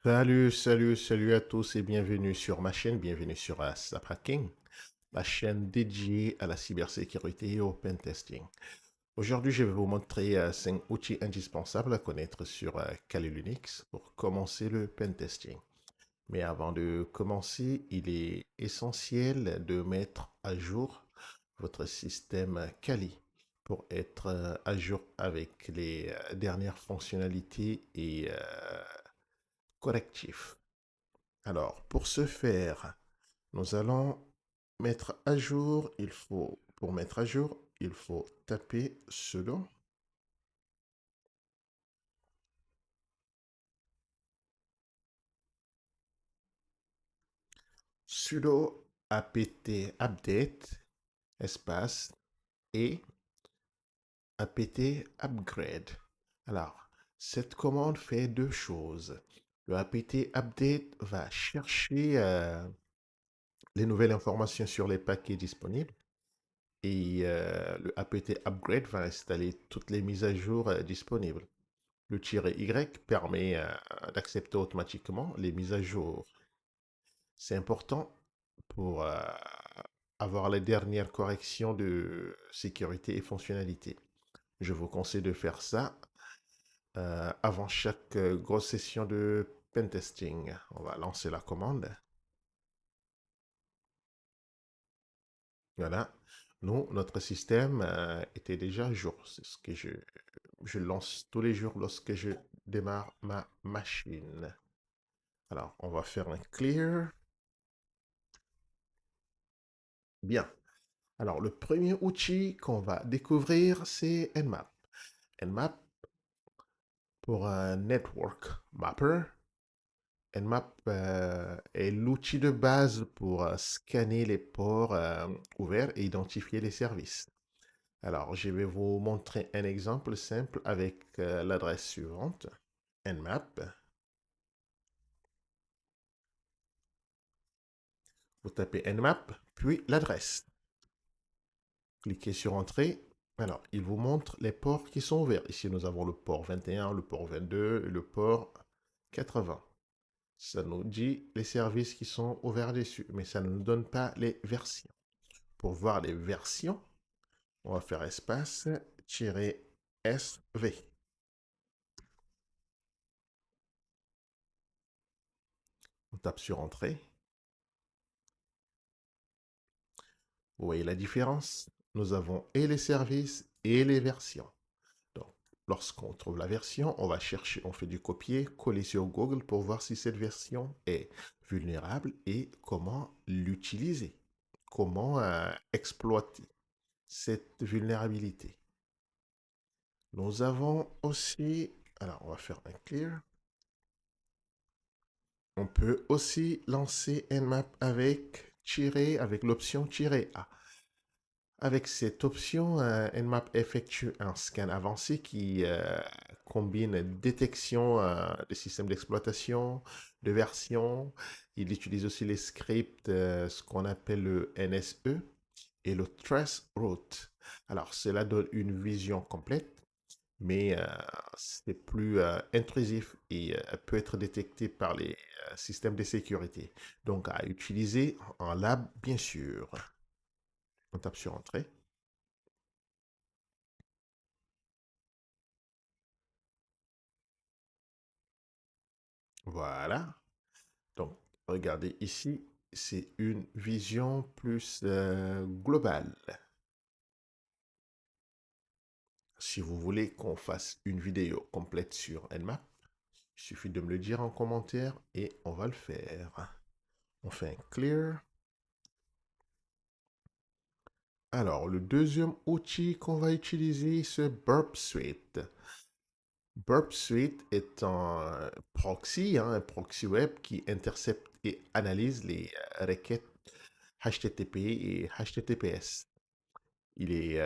Salut à tous et bienvenue sur ma chaîne, bienvenue sur Snap Hacking, la chaîne dédiée à la cybersécurité et au pentesting. Aujourd'hui, je vais vous montrer 5 outils indispensables à connaître sur Kali Linux pour commencer le pentesting. Mais avant de commencer, il est essentiel de mettre à jour votre système Kali pour être à jour avec les dernières fonctionnalités et correctifs. Alors, pour ce faire, nous allons mettre à jour, pour mettre à jour, il faut taper sudo apt update, espace, et apt upgrade. Alors, cette commande fait deux choses. Le apt update va chercher les nouvelles informations sur les paquets disponibles et le apt upgrade va installer toutes les mises à jour disponibles. Le "-y" permet d'accepter automatiquement les mises à jour. C'est important pour avoir les dernières corrections de sécurité et fonctionnalité. Je vous conseille de faire ça avant chaque grosse session de pentesting. On va lancer la commande. Voilà. Nous, notre système était déjà à jour. C'est ce que je lance tous les jours lorsque je démarre ma machine. Alors, on va faire un clear. Bien. Alors, le premier outil qu'on va découvrir, c'est Nmap. Nmap pour un network mapper. Nmap est l'outil de base pour scanner les ports ouverts et identifier les services. Alors, je vais vous montrer un exemple simple avec l'adresse suivante. Nmap. Vous tapez Nmap, puis l'adresse. Cliquez sur Entrée. Alors, il vous montre les ports qui sont ouverts. Ici, nous avons le port 21, le port 22 et le port 80. Ça nous dit les services qui sont ouverts dessus, mais ça ne nous donne pas les versions. Pour voir les versions, on va faire espace -SV. On tape sur Entrée. Vous voyez la différence? Nous avons et les services et les versions. Donc, lorsqu'on trouve la version, on va chercher, on fait du copier, coller sur Google pour voir si cette version est vulnérable et comment l'utiliser, comment exploiter cette vulnérabilité. Nous avons aussi, alors on va faire un clear. On peut aussi lancer Nmap avec l'option "-a". Avec cette option, Nmap effectue un scan avancé qui combine détection des systèmes d'exploitation, de version. Il utilise aussi les scripts, ce qu'on appelle le NSE et le traceroute. Alors, cela donne une vision complète, mais c'est plus intrusif et peut être détecté par les systèmes de sécurité. Donc, à utiliser en lab, bien sûr. On tape sur Entrée. Voilà. Donc, regardez ici, c'est une vision plus globale. Si vous voulez qu'on fasse une vidéo complète sur Nmap, il suffit de me le dire en commentaire et on va le faire. On fait un clear. Alors, le deuxième outil qu'on va utiliser, c'est Burp Suite. Burp Suite est un proxy web qui intercepte et analyse les requêtes HTTP et HTTPS. Il est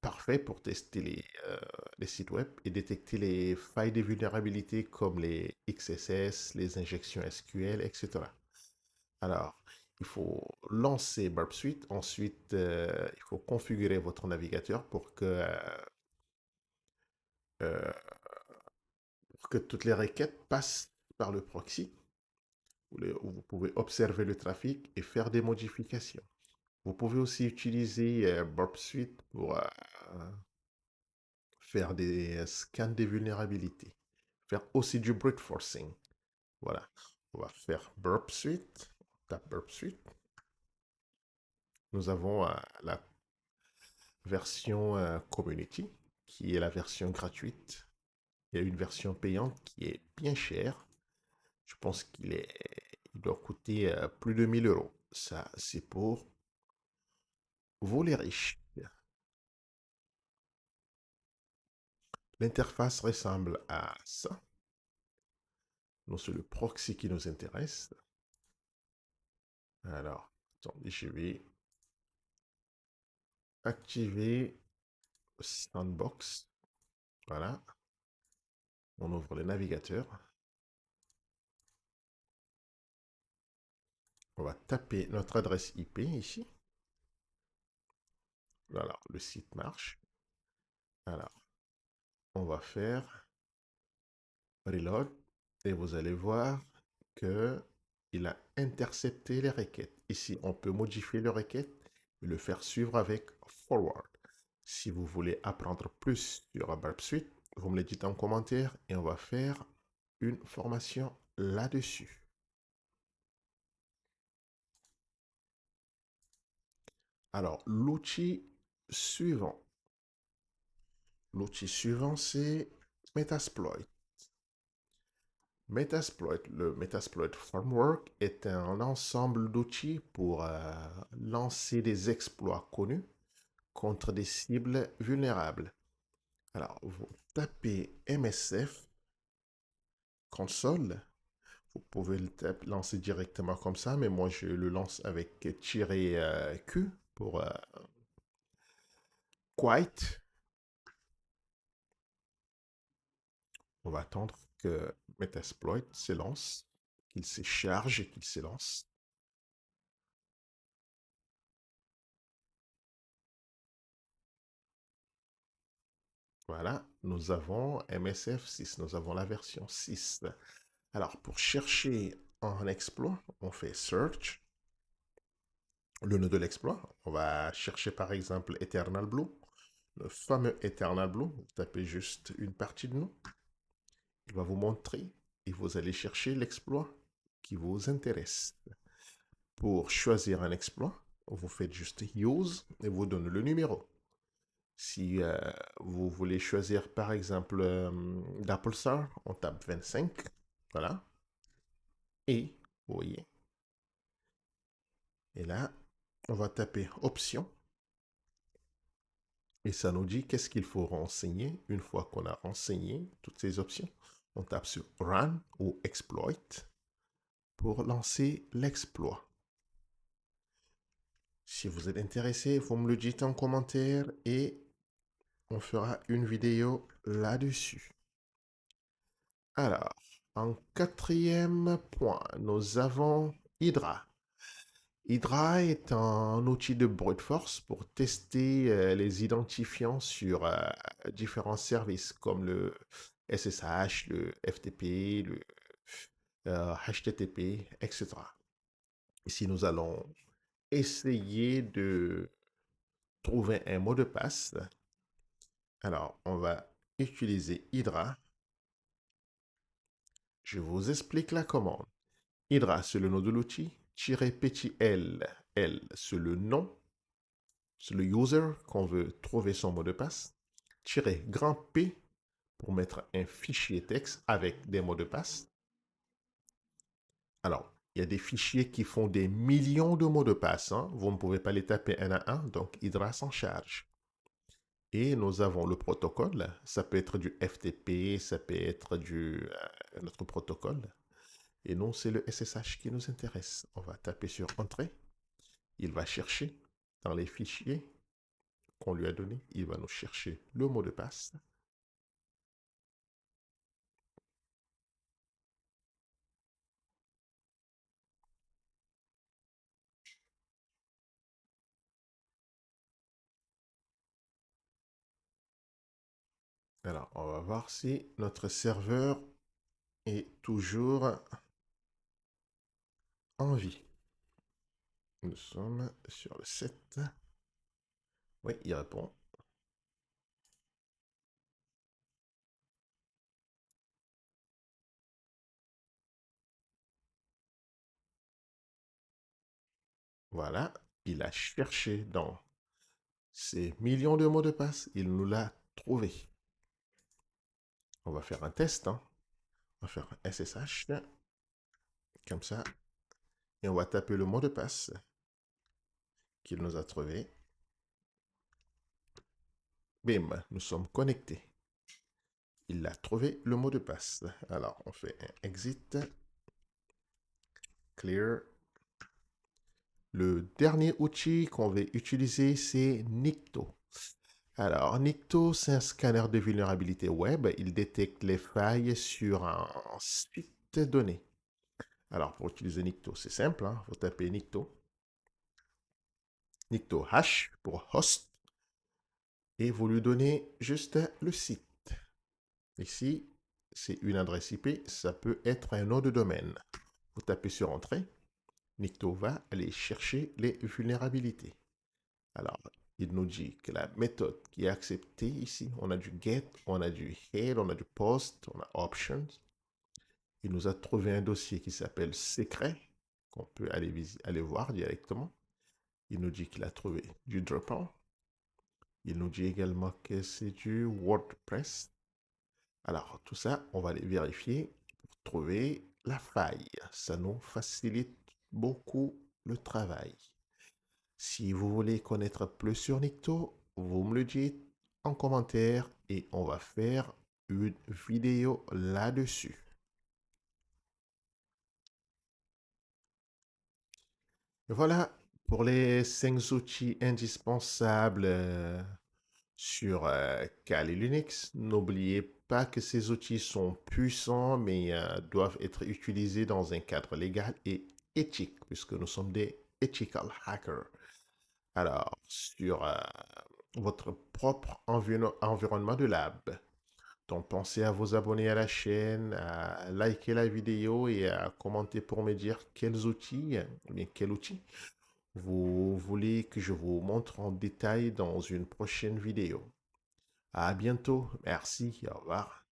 parfait pour tester les sites web et détecter les failles de vulnérabilité comme les XSS, les injections SQL, etc. Alors, il faut lancer Burp Suite. Ensuite, il faut configurer votre navigateur euh, pour que toutes les requêtes passent par le proxy, où vous pouvez observer le trafic et faire des modifications. Vous pouvez aussi utiliser Burp Suite pour faire des scans des vulnérabilités. Faire aussi du brute forcing. Voilà. On va faire Burp Suite. On tape Burp Suite. Nous avons la version Community, qui est la version gratuite. Il y a une version payante qui est bien chère. Je pense il doit coûter plus de 1 000 euros. Ça, c'est pour vous les riches. L'interface ressemble à ça. Donc, c'est le proxy qui nous intéresse. Alors, attendez, je vais activer Sandbox. Voilà. On ouvre le navigateur. On va taper notre adresse IP ici. Alors, le site marche. Alors, on va faire reload et vous allez voir que il a intercepté les requêtes. Ici, on peut modifier les requêtes et le faire suivre avec forward. Si vous voulez apprendre plus sur Burp Suite, vous me le dites en commentaire et on va faire une formation là-dessus. Alors, suivant. L'outil suivant, c'est Metasploit. Le Metasploit Framework est un ensemble d'outils pour lancer des exploits connus contre des cibles vulnérables. Alors, vous tapez MSF console. Vous pouvez le lancer directement comme ça, mais moi je le lance avec -Q pour Quite. On va attendre que Metasploit s'élance, qu'il se charge et qu'il s'élance. Voilà, nous avons MSF6, nous avons la version 6. Alors, pour chercher un exploit, on fait search, le nom de l'exploit. On va chercher par exemple Eternal Blue, le fameux Eternal Blue. Vous tapez juste une partie de nous. Il va vous montrer et vous allez chercher l'exploit qui vous intéresse. Pour choisir un exploit, vous faites juste Use et vous donne le numéro. Si vous voulez choisir par exemple d'Apple on tape 25. Voilà. Et, vous voyez. Et là, on va taper Option. Et ça nous dit qu'est-ce qu'il faut renseigner. Une fois qu'on a renseigné toutes ces options, on tape sur Run ou Exploit pour lancer l'exploit. Si vous êtes intéressé, vous me le dites en commentaire et on fera une vidéo là-dessus. Alors, en quatrième point, nous avons Hydra. Hydra est un outil de brute force pour tester les identifiants sur différents services comme le SSH, le FTP, le HTTP, etc. Ici, nous allons essayer de trouver un mot de passe. Alors, on va utiliser Hydra. Je vous explique la commande. Hydra, c'est le nom de l'outil. Petit L, L, c'est le nom, c'est le user qu'on veut trouver son mot de passe. Grand P pour mettre un fichier texte avec des mots de passe. Alors, il y a des fichiers qui font des millions de mots de passe. Hein. Vous ne pouvez pas les taper un à un, donc Hydra s'en charge. Et nous avons le protocole. Ça peut être du FTP, ça peut être notre protocole. Et non, c'est le SSH qui nous intéresse. On va taper sur Entrée. Il va chercher dans les fichiers qu'on lui a donnés. Il va nous chercher le mot de passe. Alors, on va voir si notre serveur est toujours en vie. Nous sommes sur le 7. Oui, il répond. Voilà, il a cherché dans ces millions de mots de passe, il nous l'a trouvé. On va faire un test, hein. On va faire un SSH, comme ça, et on va taper le mot de passe qu'il nous a trouvé. Bim, nous sommes connectés. Il a trouvé le mot de passe. Alors, on fait un exit, clear. Le dernier outil qu'on va utiliser, c'est Nikto. Alors, Nikto, c'est un scanner de vulnérabilité web. Il détecte les failles sur un site donné. Alors, pour utiliser Nikto, c'est simple, hein. Vous tapez Nikto. Nikto hash pour host. Et vous lui donnez juste le site. Ici, c'est une adresse IP. Ça peut être un nom de domaine. Vous tapez sur Entrée. Nikto va aller chercher les vulnérabilités. Alors, il nous dit que la méthode qui est acceptée ici, on a du get, on a du head, on a du post, on a options. Il nous a trouvé un dossier qui s'appelle secret, qu'on peut aller voir directement. Il nous dit qu'il a trouvé du Drupal. Il nous dit également que c'est du WordPress. Alors, tout ça, on va aller vérifier pour trouver la faille. Ça nous facilite beaucoup le travail. Si vous voulez connaître plus sur Nikto, vous me le dites en commentaire et on va faire une vidéo là-dessus. Voilà pour les 5 outils indispensables sur Kali Linux. N'oubliez pas que ces outils sont puissants mais doivent être utilisés dans un cadre légal et éthique puisque nous sommes des ethical hackers. Alors, sur votre propre environnement de lab. Donc, pensez à vous abonner à la chaîne, à liker la vidéo et à commenter pour me dire quels outils, mais quel outil vous voulez que je vous montre en détail dans une prochaine vidéo. À bientôt. Merci. Au revoir.